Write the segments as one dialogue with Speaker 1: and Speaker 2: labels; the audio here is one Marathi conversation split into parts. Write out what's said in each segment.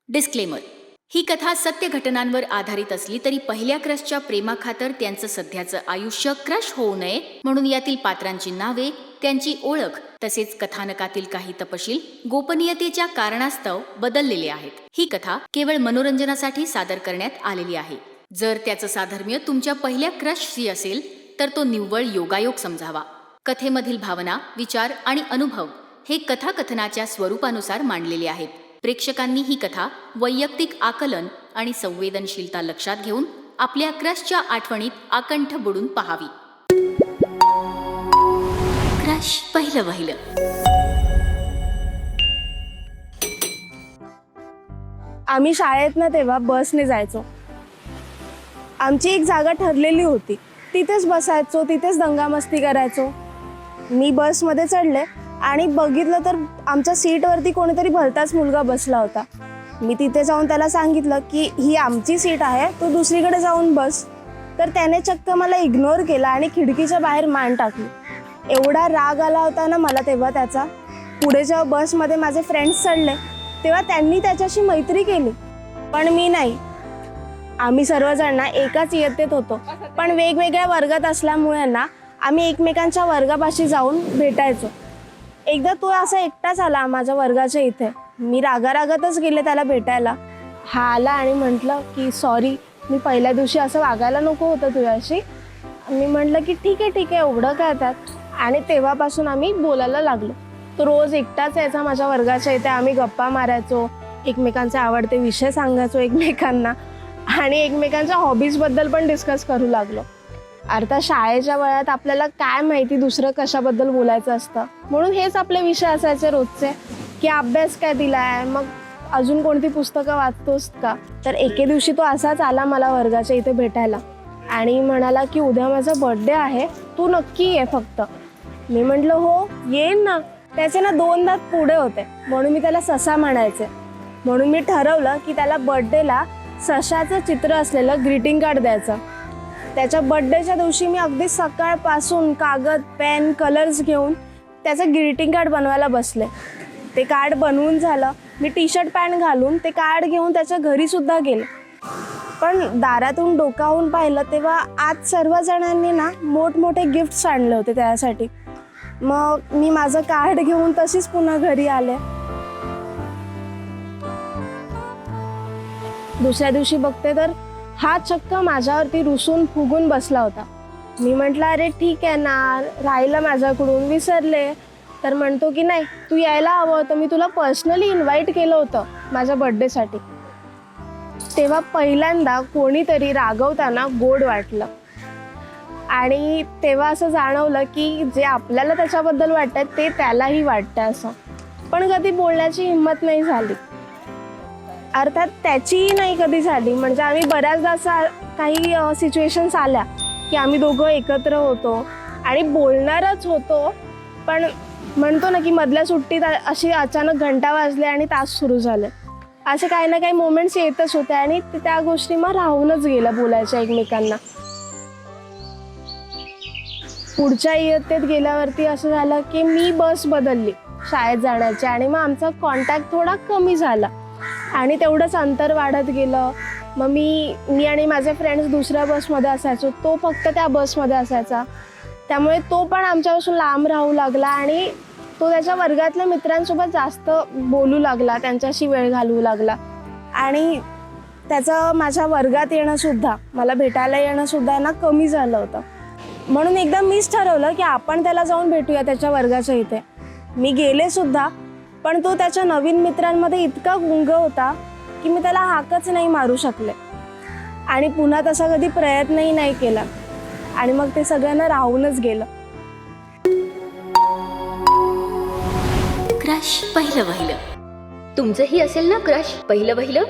Speaker 1: डिस्क्लेमर. ही कथा सत्य घटनांवर आधारित असली तरी पहिल्या क्रशच्या प्रेमाखातर त्यांचं सध्याचं आयुष्य क्रश होऊ नये म्हणून यातील पात्रांची नावे, त्यांची ओळख तसेच कथानकातील काही तपशील गोपनीयतेच्या कारणास्तव बदललेले आहेत. ही कथा केवळ मनोरंजनासाठी सादर करण्यात आलेली आहे. जर त्याचं साधर्म्य तुमच्या पहिल्या क्रशशी असेल तर तो निव्वळ योगायोग समजावा. कथेमधील भावना, विचार आणि अनुभव हे कथाकथनाच्या स्वरूपानुसार मांडलेले आहेत. प्रेक्षकांनी ही कथा वैयक्तिक आकलन आणि संवेदनशीलता लक्षात घेऊन आपल्या क्रशच्या आठवणीत आकंठ बुडून पहावी. क्रश पहिलं वहिलं.
Speaker 2: आम्ही शाळेत ना तेव्हा बसने जायचो. आमची एक जागा ठरलेली होती, तिथेच बसायचो, तिथेच दंगामस्ती करायचो. मी बसमध्ये चढले आणि बघितलं तर आमच्या सीटवरती कोणीतरी भलताच मुलगा बसला होता. मी तिथे जाऊन त्याला सांगितलं की ही आमची सीट आहे, तू दुसरीकडे जाऊन बस. तर त्याने चक्क मला इग्नोर केला आणि खिडकीच्या बाहेर मान टाकली. एवढा राग आला होता ना मला तेव्हा त्याचा. पुढे जेव्हा बसमध्ये माझे फ्रेंड्स चढले तेव्हा त्यांनी त्याच्याशी मैत्री केली, पण मी नाही. आम्ही सर्वजण ना एकाच इयत्तेत होतो, पण वेगवेगळ्या वर्गात असल्यामुळे ना आम्ही एकमेकांच्या वर्गापाशी जाऊन भेटायचो. एकदा तो असा एकटाच आला माझ्या वर्गाच्या इथे. मी रागारागातच गेले त्याला भेटायला. हा आला आणि म्हटलं की सॉरी, मी पहिल्या दिवशी असं वागायला नको होतं तुझ्याशी. मी म्हटलं की ठीक आहे एवढं काय त्यात. आणि तेव्हापासून आम्ही बोलायला लागलो. तो रोज एकटाच यायचा माझ्या वर्गाच्या इथे. आम्ही गप्पा मारायचो, एकमेकांचे आवडते विषय सांगायचो एकमेकांना आणि एकमेकांच्या हॉबीजबद्दल पण डिस्कस करू लागलो. अर्थात शाळेच्या वयात आपल्याला काय माहिती दुसरं कशाबद्दल बोलायचं असतं, म्हणून हेच आपले विषय असायचे रोजचे की अभ्यास काय दिलाय, मग अजून कोणती पुस्तकं वाचतोस का. तर एके दिवशी तो असाच आला मला वर्गाच्या इथे भेटायला आणि म्हणाला की उद्या माझा बर्थडे आहे, तू नक्की ये फक्त. मी म्हटलं हो येईन ना. त्याचे ना 2 दात पुढे होते म्हणून मी त्याला ससा म्हणायचे. म्हणून मी ठरवलं की त्याला बर्थडेला सशाचं चित्र असलेलं ग्रीटिंग कार्ड द्यायचं. त्याच्या बर्थडेच्या दिवशी मी अगदी सकाळपासून कागद, पेन, कलर्स घेऊन त्याचं ग्रीटिंग कार्ड बनवायला बसले. ते कार्ड बनवून झालं. मी टी शर्ट पॅन्ट घालून ते कार्ड घेऊन त्याच्या घरीसुद्धा गेले. पण दारातून डोकावून पाहिलं तेव्हा आज सर्वजणांनी ना मोठमोठे गिफ्ट्स आणले होते त्यासाठी. मग मी माझं कार्ड घेऊन तशीच पुन्हा घरी आले. दुसऱ्या दिवशी बघते तर हा चक्क माझ्यावरती रुसून फुगून बसला होता. मी म्हटलं अरे ठीक आहे ना, राहिलं माझ्याकडून, विसरले. तर म्हणतो की नाही, तू यायला हवं होतं, मी तुला पर्सनली इन्व्हाइट केलं होतं माझ्या बर्थडेसाठी. तेव्हा पहिल्यांदा कोणीतरी रागवताना गोड वाटलं आणि तेव्हा असं जाणवलं की जे आपल्याला त्याच्याबद्दल वाटतं ते त्यालाही वाटतं असं. पण कधी बोलण्याची हिंमत नाही झाली. अर्थात त्याचीही नाही कधी झाली. म्हणजे आम्ही बऱ्याचदा असा काही सिच्युएशन्स आल्या की आम्ही दोघं एकत्र होतो आणि बोलणारच होतो, पण म्हणतो ना की मधल्या सुट्टीत अशी अचानक घंटा वाजले आणि तास सुरू झाले. असे काही ना काही मोमेंट्स येतच होते आणि त्या गोष्टी मग राहूनच गेल्या बोलायच्या एकमेकांना. पुढच्या इयत्तेत गेल्यावरती असं झालं की मी बस बदलली शाळेत जाण्याची आणि मग आमचा कॉन्टॅक्ट थोडा कमी झाला आणि तेवढंच अंतर वाढत गेलं. मग मी आणि माझे फ्रेंड्स दुसऱ्या बसमध्ये असायचो, तो फक्त त्या बसमध्ये असायचा. त्यामुळे तो पण आमच्यापासून लांब राहू लागला आणि तो त्याच्या वर्गातल्या मित्रांसोबत जास्त बोलू लागला, त्यांच्याशी वेळ घालवू लागला आणि त्याचं माझ्या वर्गात येणंसुद्धा, मला भेटायला येणंसुद्धा ना कमी झालं होतं. म्हणून एकदा मीच ठरवलं की आपण त्याला जाऊन भेटूया त्याच्या वर्गाच्या इथे. मी गेले सुद्धा, पण तो त्याच्या नवीन मित्रांमध्ये इतका गुंग होता की मी त्याला हाकच नाही मारू शकले आणि पुन्हा तसा कधी प्रयत्नही नाही केला आणि मग ते सगळ्यांना राहूनच गेलं.
Speaker 1: क्रश पहिलं वहिलं. तुमचंही असेल ना क्रश पहिलं वहिलं?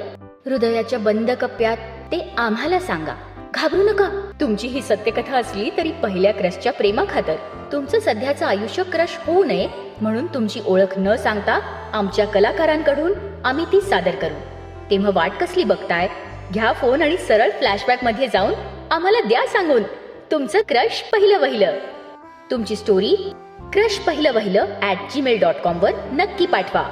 Speaker 1: हृदयाच्या बंद कप्प्यात ते आम्हाला सांगा. घाबरू नका. तुमची ही सत्यकथा असली तरी पहिल्या क्रशच्या प्रेमाखातर तुमचं सध्याचं आयुष्य क्रश होऊ नये म्हणून तुमची ओळख न सांगता आमच्या कलाकारांकडून आम्ही ती सादर करू. तेव्हा वाट कसली बघताय? घ्या फोन आणि सरळ फ्लॅशबॅक मध्ये जाऊन आम्हाला द्या सांगून तुमचं क्रश पहिलं वहिलं. तुमची स्टोरी crushpahilavahila@gmail.com वर नक्की पाठवा.